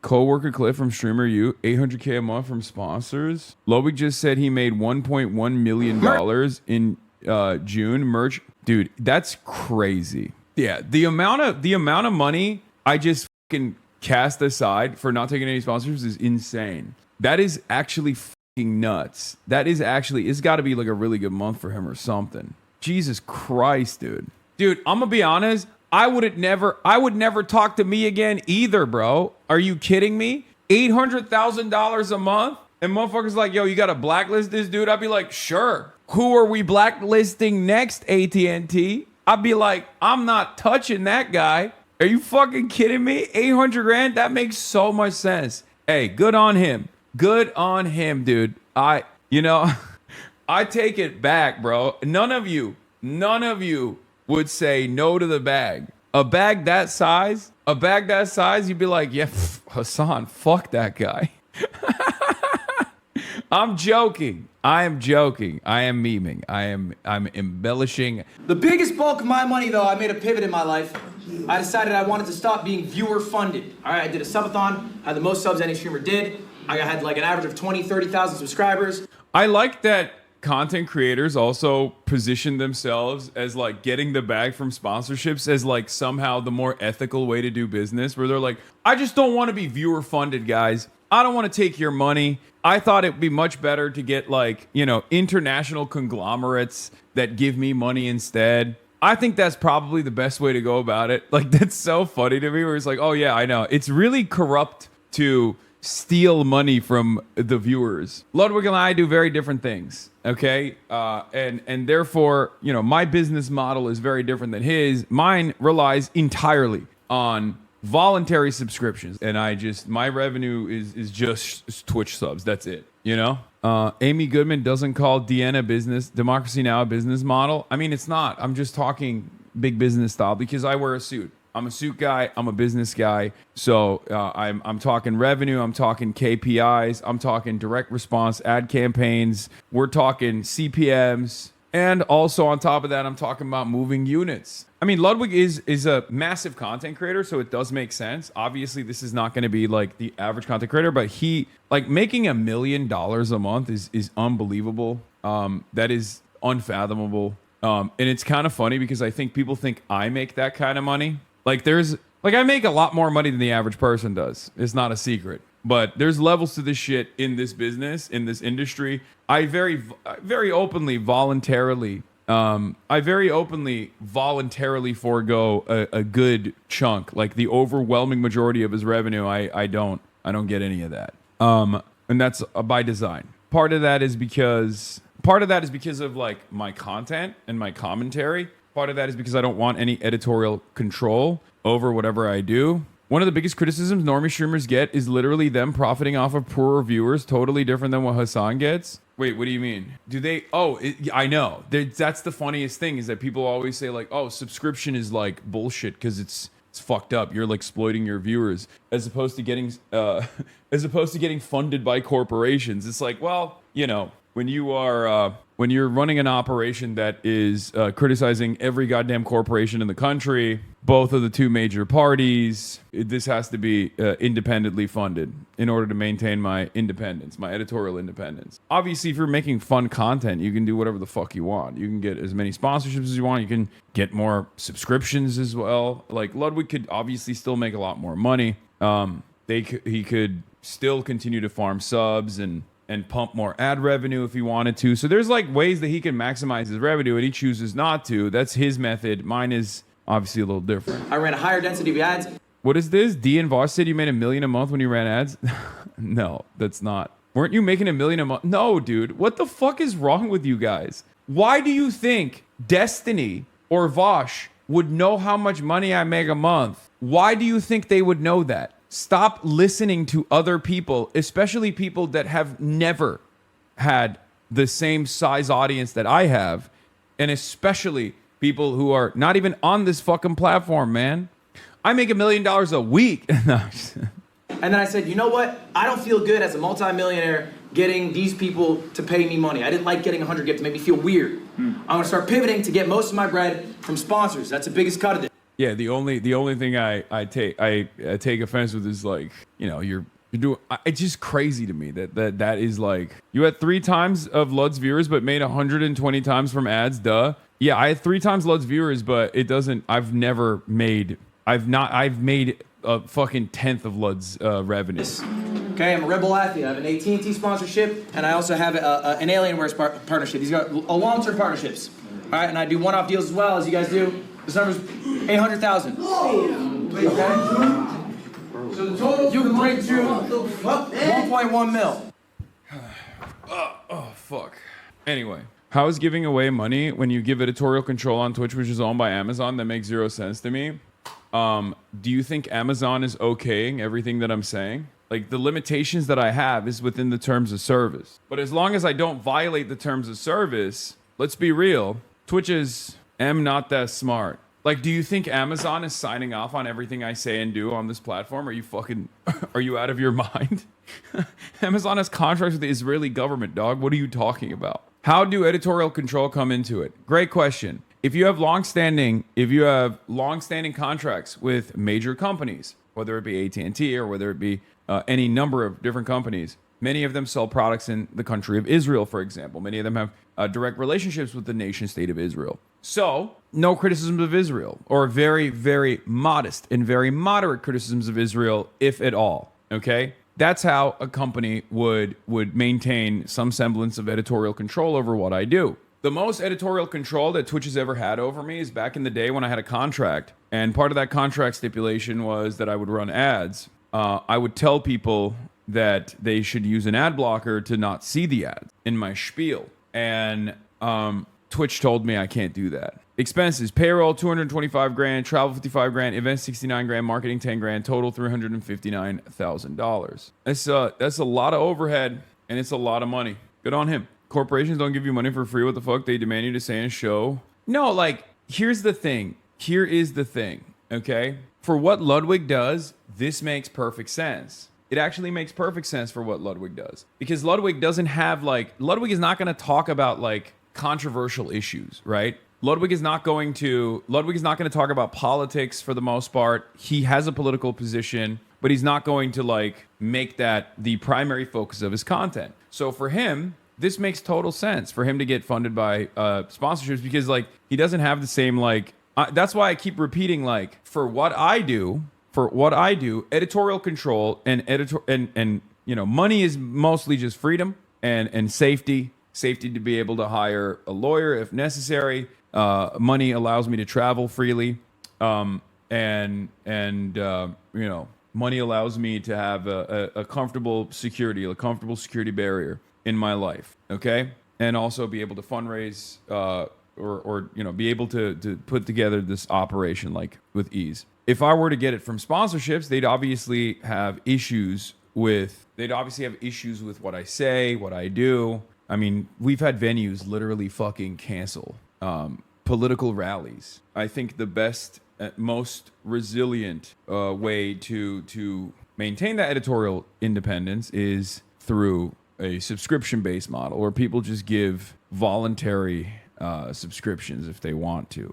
coworker clip from Streamer U, 800K a month from sponsors. Ludwig just said he made $1.1 million in June merch. Dude, that's crazy. Yeah, the amount of money I just fucking cast aside for not taking any sponsors is insane. That is actually fucking nuts. It's got to be like a really good month for him or something. Jesus Christ, dude. Dude, I'm gonna be honest. I would never talk to me again either, bro. Are you kidding me? $800,000 a month? And motherfuckers like, yo, you gotta blacklist this dude? I'd be like, sure. Who are we blacklisting next, AT&T? I'd be like, I'm not touching that guy. Are you fucking kidding me? 800 grand? That makes so much sense. Hey, good on him. Good on him, dude. I take it back, bro. None of you would say no to the bag. A bag that size, you'd be like, yeah, Hassan, fuck that guy. I'm joking. I am joking. I am memeing. I'm embellishing. The biggest bulk of my money, though, I made a pivot in my life. I decided I wanted to stop being viewer funded. All right, I did a subathon. I had the most subs any streamer did. I had like an average of 20, 30,000 subscribers. I like that content creators also position themselves as like getting the bag from sponsorships as like somehow the more ethical way to do business, where they're like, I just don't want to be viewer funded, guys. I don't want to take your money. I thought it'd be much better to get like, international conglomerates that give me money instead. I think that's probably the best way to go about it. Like, that's so funny to me, where it's like, oh yeah, I know. It's really corrupt to steal money from the viewers. Ludwig and I do very different things, okay? And therefore, my business model is very different than his. Mine relies entirely on voluntary subscriptions, and my revenue is just Twitch subs. That's it, Amy Goodman doesn't call Democracy Now! A business model. I mean, it's not. I'm just talking big business style because I wear a suit. I'm a suit guy. I'm a business guy. So I'm talking revenue. I'm talking KPIs. I'm talking direct response ad campaigns. We're talking CPMs. And also on top of that, I'm talking about moving units. I mean, Ludwig is a massive content creator, so it does make sense. Obviously, this is not going to be like the average content creator, but he making $1 million a month is unbelievable. That is unfathomable. And it's kind of funny because I think people think I make that kind of money. I make a lot more money than the average person does. It's not a secret. But there's levels to this shit in this business, in this industry. I very openly voluntarily forego a good chunk. Like the overwhelming majority of his revenue, I don't get any of that. And that's by design. Part of that is because of like my content and my commentary. Part of that is because I don't want any editorial control over whatever I do. One of the biggest criticisms normie streamers get is literally them profiting off of poor viewers, totally different than what Hassan gets. Wait, what do you mean? Do they? Oh, I know. That's the funniest thing, is that people always say like, oh, subscription is like bullshit because it's fucked up. You're like exploiting your viewers, as opposed to getting funded by corporations. It's like, well, when you're running an operation that is criticizing every goddamn corporation in the country, both of the two major parties, this has to be independently funded in order to maintain my independence, my editorial independence. Obviously, if you're making fun content, you can do whatever the fuck you want. You can get as many sponsorships as you want. You can get more subscriptions as well. Like, Ludwig could obviously still make a lot more money. He could still continue to farm subs and pump more ad revenue if he wanted to. So there's like ways that he can maximize his revenue, and he chooses not to. That's his method. Mine is obviously a little different. I ran a higher density of ads. What is this? D and Voss said you made $1 million a month when you ran ads? No, that's not. Weren't you making $1 million a month? No, dude. What the fuck is wrong with you guys? Why do you think Destiny or Vosh would know how much money I make a month? Why do you think they would know that? Stop listening to other people, especially people that have never had the same size audience that I have, and especially people who are not even on this fucking platform, man. I make $1 million a week. And then I said, you know what? I don't feel good as a multimillionaire getting these people to pay me money. I didn't like getting 100 gifts. It made me feel weird. I'm going to start pivoting to get most of my bread from sponsors. That's the biggest cut of it. Yeah, the only thing I take offense with is like, you're doing. It's just crazy to me that is like, you had 3 times of Lud's viewers but made 120 times from ads. Duh. Yeah, I had 3 times Lud's viewers, but it doesn't. I've made a fucking tenth of Lud's revenue. Okay, I'm a Rebel athlete. I have an AT&T sponsorship, and I also have an Alienware partnership. These are long-term partnerships. All right, and I do one-off deals as well, as you guys do. This number's 800,000. Okay? So the total you can break through 1.1 mil. Oh, fuck. Anyway, how is giving away money when you give editorial control on Twitch, which is owned by Amazon? That makes 0 sense to me. Do you think Amazon is okaying everything that I'm saying? Like, the limitations that I have is within the terms of service. But as long as I don't violate the terms of service, let's be real, Twitch is not that smart. Like, do you think Amazon is signing off on everything I say and do on this platform? Are you out of your mind? Amazon has contracts with the Israeli government, dog. What are you talking about? How do editorial control come into it? Great question. If you have long-standing contracts with major companies, whether it be AT&T or whether it be any number of different companies, many of them sell products in the country of Israel, for example. Many of them have direct relationships with the nation state of Israel. So, no criticisms of Israel, or very, very modest and very moderate criticisms of Israel, if at all. Okay? That's how a company would maintain some semblance of editorial control over what I do. The most editorial control that Twitch has ever had over me is back in the day when I had a contract. And part of that contract stipulation was that I would run ads. I would tell people that they should use an ad blocker to not see the ads in my spiel. And Twitch told me I can't do that. Expenses: payroll $225,000, travel $55,000, events $69,000, marketing $10,000, total $359,000. That's a lot of overhead, and it's a lot of money. Good on him. Corporations don't give you money for free. What the fuck? They demand you to say in a show. No, like, here's the thing. Here is the thing, okay? For what Ludwig does, this makes perfect sense. It actually makes perfect sense for what Ludwig does. Because Ludwig doesn't have, like, Ludwig is not going to talk about, like, controversial issues, right? Ludwig is not going to talk about politics for the most part. He has a political position, but he's not going to, like, make that the primary focus of his content. So for him, this makes total sense for him to get funded by sponsorships, because, like, he doesn't have the same, like, that's why I keep repeating, like, for what I do, editorial control and money is mostly just freedom and safety to be able to hire a lawyer if necessary. Money allows me to travel freely, money allows me to have a comfortable security barrier in my life, okay? And also be able to fundraise or be able to put together this operation, like, with ease. If I were to get it from sponsorships, they'd obviously have issues with what I say, what I do. I mean, we've had venues literally fucking cancel political rallies. I think the best, most resilient way to maintain that editorial independence is through a subscription-based model where people just give voluntary subscriptions if they want to.